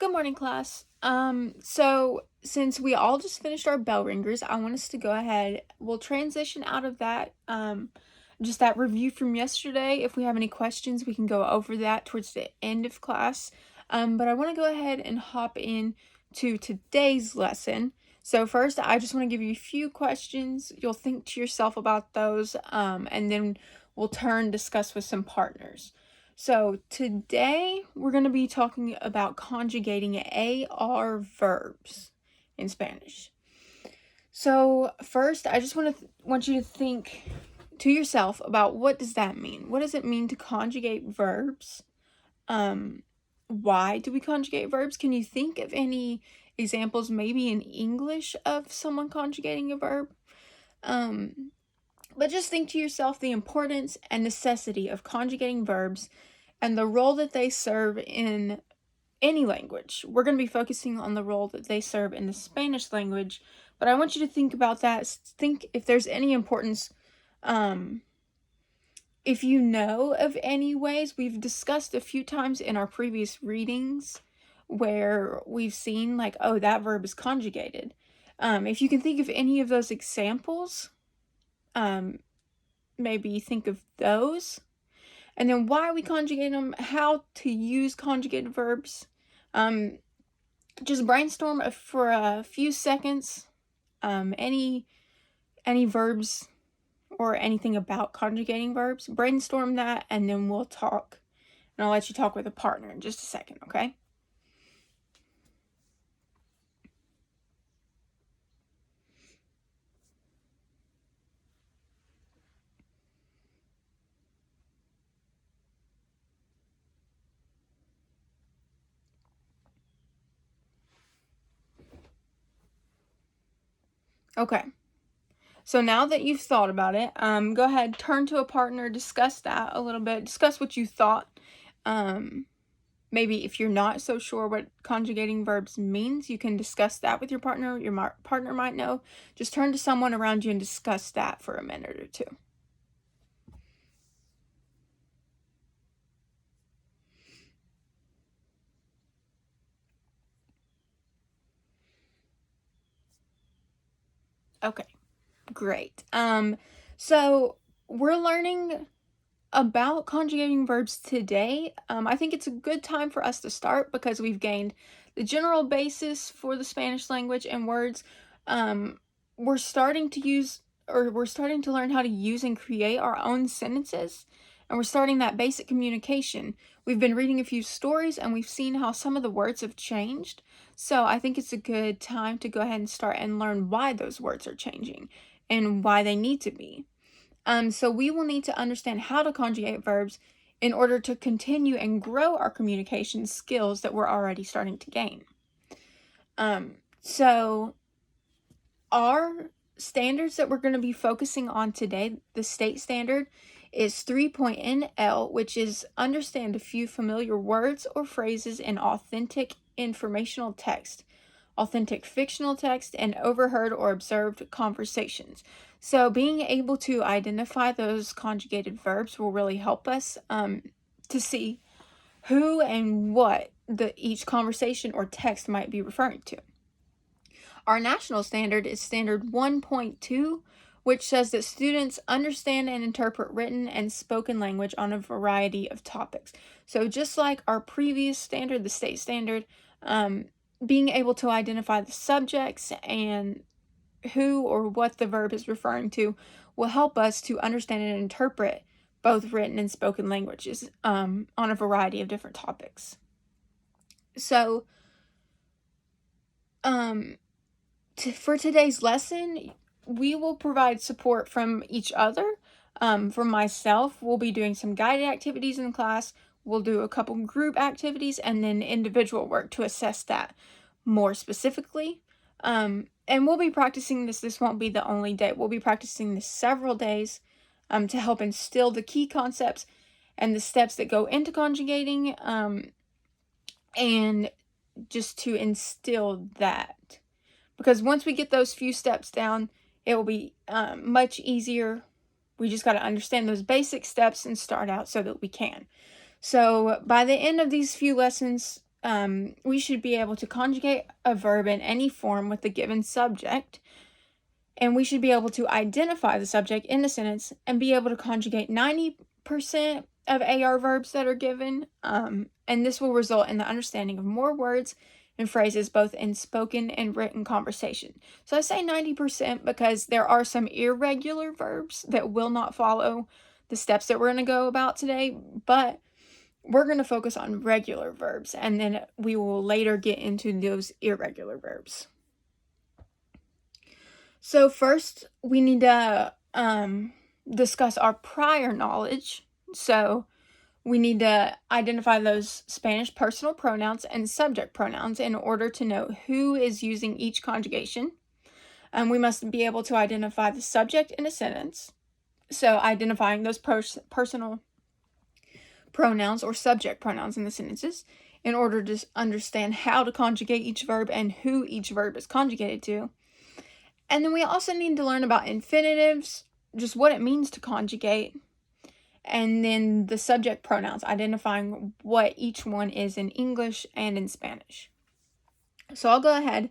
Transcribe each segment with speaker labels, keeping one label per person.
Speaker 1: Good morning, class. So since we all just finished our bell ringers, I want us to go ahead. We'll transition out of that, just that review from yesterday. If we have any questions, we can go over that towards the end of class. But I want to go ahead and hop in to today's lesson. So first, I just want to give you a few questions. You'll think to yourself about those, and then we'll discuss with some partners. So today we're going to be talking about conjugating AR verbs in Spanish. So first, I just want you to think to yourself about what does that mean? What does it mean to conjugate verbs? Why do we conjugate verbs? Can you think of any examples maybe in English of someone conjugating a verb? But just think to yourself the importance and necessity of conjugating verbs and the role that they serve in any language. We're going to be focusing on the role that they serve in the Spanish language, but I want you to think about that. Think if there's any importance, if you know of any ways. We've discussed a few times in our previous readings where we've seen like, oh, that verb is conjugated. If you can think of any of those examples, maybe think of those. And then why we conjugate them, how to use conjugated verbs. Just brainstorm for a few seconds, any verbs or anything about conjugating verbs. Brainstorm that, and then we'll talk. And I'll let you talk with a partner in just a second, okay? Okay. So now that you've thought about it, go ahead, turn to a partner, discuss that a little bit, discuss what you thought. Maybe if you're not so sure what conjugating verbs means, you can discuss that with your partner. Your partner might know. Just turn to someone around you and discuss that for a minute or two. Okay, great. So we're learning about conjugating verbs today. I think it's a good time for us to start because we've gained the general basis for the Spanish language and words. We're starting to learn how to use and create our own sentences, and we're starting that basic communication. We've been reading a few stories and we've seen how some of the words have changed. So I think it's a good time to go ahead and start and learn why those words are changing and why they need to be. So we will need to understand how to conjugate verbs in order to continue and grow our communication skills that we're already starting to gain. So our standards that we're going to be focusing on today, the state standard is 3.NL, which is understand a few familiar words or phrases in authentic informational text, authentic fictional text, and overheard or observed conversations. So being able to identify those conjugated verbs will really help us to see who and what each conversation or text might be referring to. Our national standard is standard 1.2, which says that students understand and interpret written and spoken language on a variety of topics. So just like our previous standard, the state standard, being able to identify the subjects and who or what the verb is referring to will help us to understand and interpret both written and spoken languages on a variety of different topics. So, for today's lesson, we will provide support from each other. For myself, we'll be doing some guided activities in class. We'll do a couple group activities and then individual work to assess that more specifically. And we'll be practicing this. This won't be the only day. We'll be practicing this several days to help instill the key concepts and the steps that go into conjugating and just to instill that. Because once we get those few steps down, it will be much easier. We just got to understand those basic steps and start out so that we can. So by the end of these few lessons, we should be able to conjugate a verb in any form with the given subject. And we should be able to identify the subject in the sentence and be able to conjugate 90% of AR verbs that are given. And this will result in the understanding of more words and phrases both in spoken and written conversation. So I say 90% because there are some irregular verbs that will not follow the steps that we're going to go about today, but we're going to focus on regular verbs, and then we will later get into those irregular verbs. So first, we need to discuss our prior knowledge. So we need to identify those Spanish personal pronouns and subject pronouns in order to know who is using each conjugation. We must be able to identify the subject in a sentence. So identifying those personal pronouns or subject pronouns in the sentences in order to understand how to conjugate each verb and who each verb is conjugated to. And then we also need to learn about infinitives, just what it means to conjugate, and then the subject pronouns, identifying what each one is in English and in Spanish. So I'll go ahead,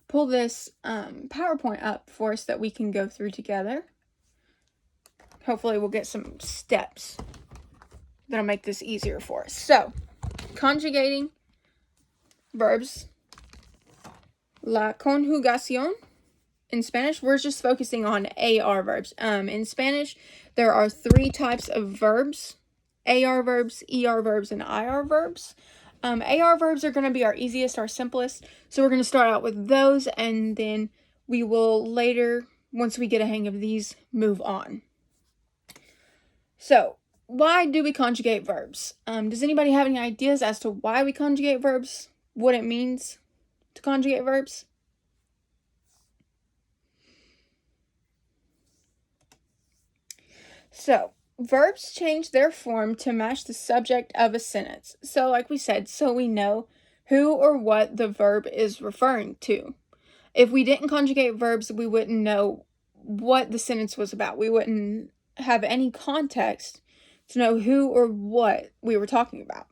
Speaker 1: pull this PowerPoint up for us that we can go through together. Hopefully we'll get some steps that'll make this easier for us. So, conjugating verbs, la conjugación. In Spanish, we're just focusing on AR verbs. In Spanish, there are 3 types of verbs: AR verbs, ER verbs, and IR verbs. AR verbs are going to be our easiest, our simplest. So we're going to start out with those, and then we will later, once we get a hang of these, move on. So, why do we conjugate verbs? Does anybody have any ideas as to why we conjugate verbs? What it means to conjugate verbs? So, verbs change their form to match the subject of a sentence. So, like we said, so we know who or what the verb is referring to. If we didn't conjugate verbs, we wouldn't know what the sentence was about. We wouldn't have any context to know who or what we were talking about.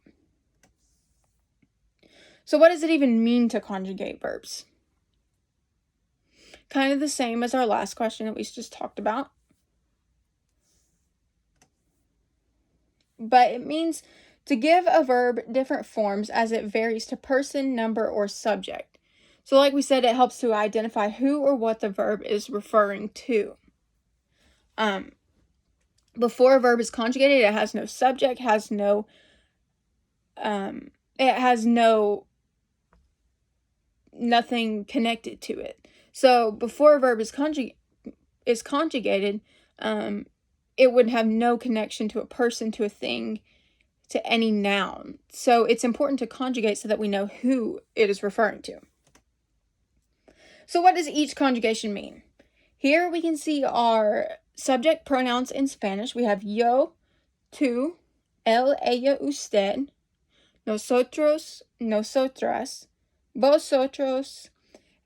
Speaker 1: So, what does it even mean to conjugate verbs? Kind of the same as our last question that we just talked about. But it means to give a verb different forms as it varies to person, number, or subject. So like we said, it helps to identify who or what the verb is referring to. Before a verb is conjugated, it has no subject, nothing connected to it. So before a verb is conjugated, it would have no connection to a person, to a thing, to any noun. So it's important to conjugate so that we know who it is referring to. So what does each conjugation mean? Here we can see our subject pronouns in Spanish. We have yo, tú, él, ella, usted, nosotros, nosotras, vosotros,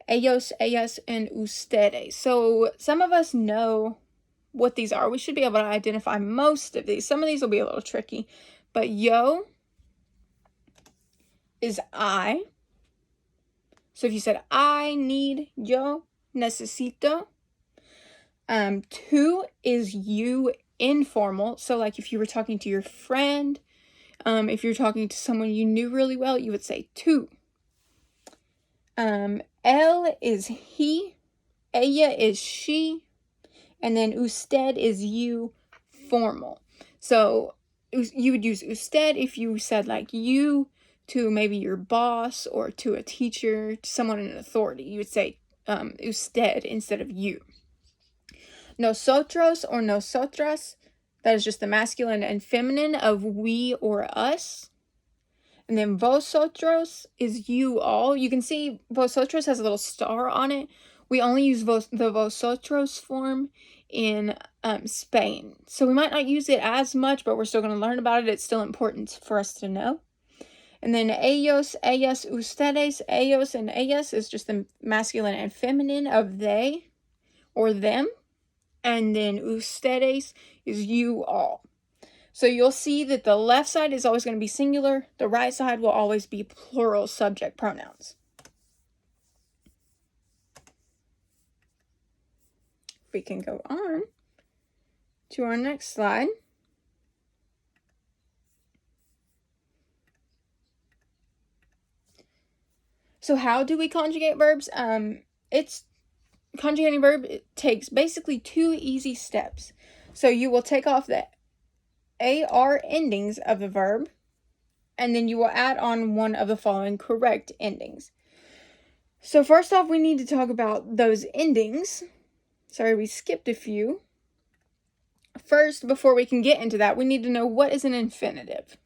Speaker 1: ellos, ellas, and ustedes. So some of us know what these are. We should be able to identify most of these. Some of these will be a little tricky, but yo is I. So if you said I need, yo necesito. Tú is you informal. So like if you were talking to your friend, if you're talking to someone you knew really well, you would say tú. Él is he, ella is she, and then usted is you, formal. So you would use usted if you said like you to maybe your boss or to a teacher, to someone in authority. You would say usted instead of you. Nosotros or nosotras, that is just the masculine and feminine of we or us. And then vosotros is you all. You can see vosotros has a little star on it. We only use the vosotros form in Spain. So we might not use it as much, but we're still going to learn about it. It's still important for us to know. And then ellos, ellas, ustedes, ellos, and ellas is just the masculine and feminine of they or them. And then ustedes is you all. So you'll see that the left side is always going to be singular. The right side will always be plural subject pronouns. We can go on to our next slide. So how do we conjugate verbs? Conjugating verb, it takes basically 2 easy steps. So you will take off the AR endings of a verb, and then you will add on one of the following correct endings. So first off, we need to talk about those endings. Sorry, we skipped a few. First, before we can get into that, we need to know what is an infinitive.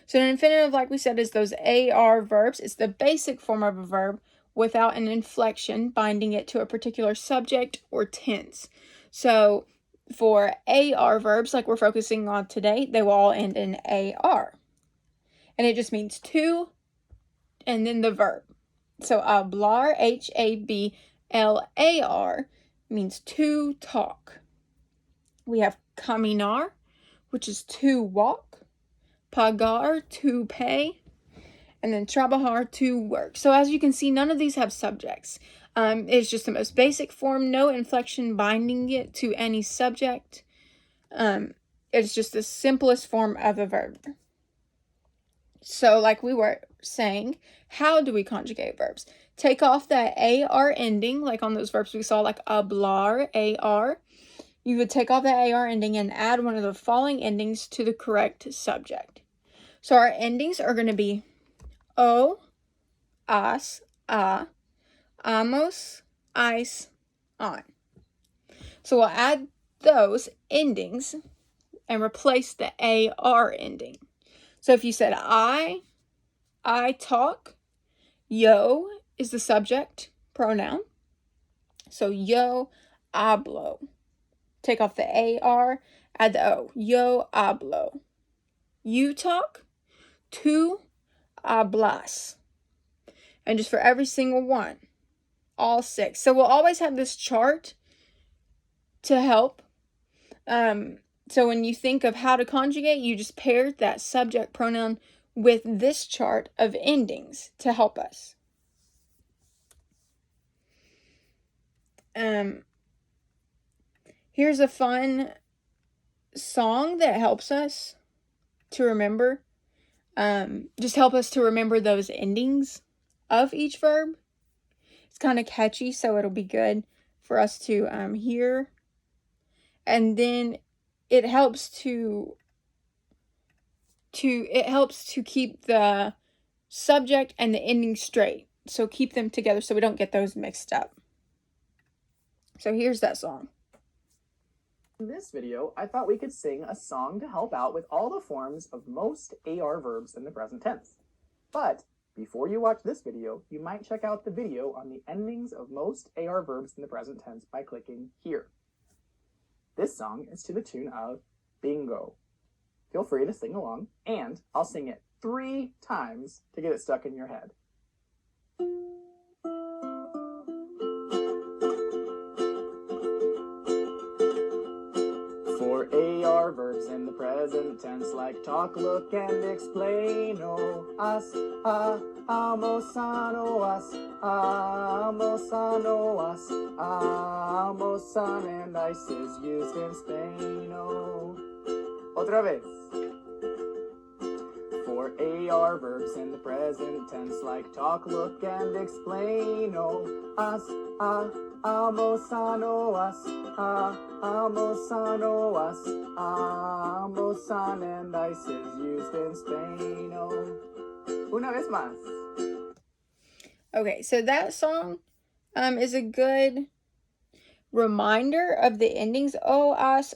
Speaker 1: So an infinitive, like we said, is those AR verbs. It's the basic form of a verb without an inflection binding it to a particular subject or tense. So for AR verbs, like we're focusing on today, they will all end in AR. And it just means to, and then the verb. So hablar, Hablar, means to talk. We have caminar, which is to walk. Pagar, to pay, and then trabajar, to work. So as you can see, none of these have subjects. It's just the most basic form, no inflection binding it to any subject. It's just the simplest form of a verb. So like we were saying, how do we conjugate verbs? Take off that AR ending, like on those verbs we saw, like hablar, AR. You would take off that AR ending and add one of the following endings to the correct subject. So our endings are going to be o, as, a, amos, ice, on. So we'll add those endings and replace the AR ending. So if you said I talk, yo is the subject pronoun. So yo hablo. Take off the AR, add the O. Yo hablo. You talk, tú hablas. And just for every single one, all 6. So we'll always have this chart to help. So when you think of how to conjugate, you just pair that subject pronoun with this chart of endings to help us. Here's a fun song that helps us to remember. Just help us to remember those endings of each verb. It's kind of catchy, so it'll be good for us to hear. And then it helps to keep the subject and the ending straight. So keep them together so we don't get those mixed up. So here's that song.
Speaker 2: In this video, I thought we could sing a song to help out with all the forms of most AR verbs in the present tense. But before you watch this video, you might check out the video on the endings of most AR verbs in the present tense by clicking here. This song is to the tune of Bingo. Feel free to sing along, and I'll sing it 3 times to get it stuck in your head. For AR verbs in the present tense, like talk, look, and explain. Oh, as, amosano, as, amosano, as, amosan, and ice is used in Spain. Oh, otra vez. For AR verbs in the present tense, like talk, look, and explain. Oh, as, amosano, as, amosano, as, amosan, and ice is used in Spain. Oh, una vez más.
Speaker 1: Okay, so that song is a good reminder of the endings. O, as,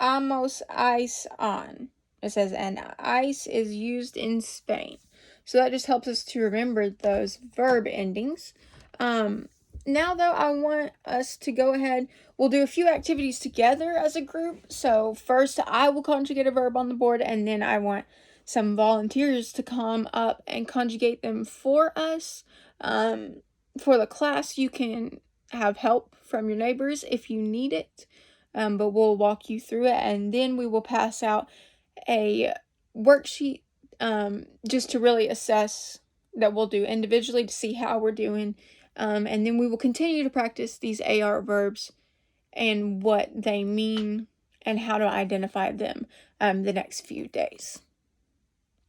Speaker 1: amos, ice, on. It says, and ice is used in Spain. So that just helps us to remember those verb endings. Now, though, I want us to go ahead. We'll do a few activities together as a group. So first, I will conjugate a verb on the board, and then I want some volunteers to come up and conjugate them for us. For the class, you can have help from your neighbors if you need it. But we'll walk you through it, and then we will pass out a worksheet just to really assess that we'll do individually to see how we're doing. And then we will continue to practice these AR verbs and what they mean and how to identify them the next few days.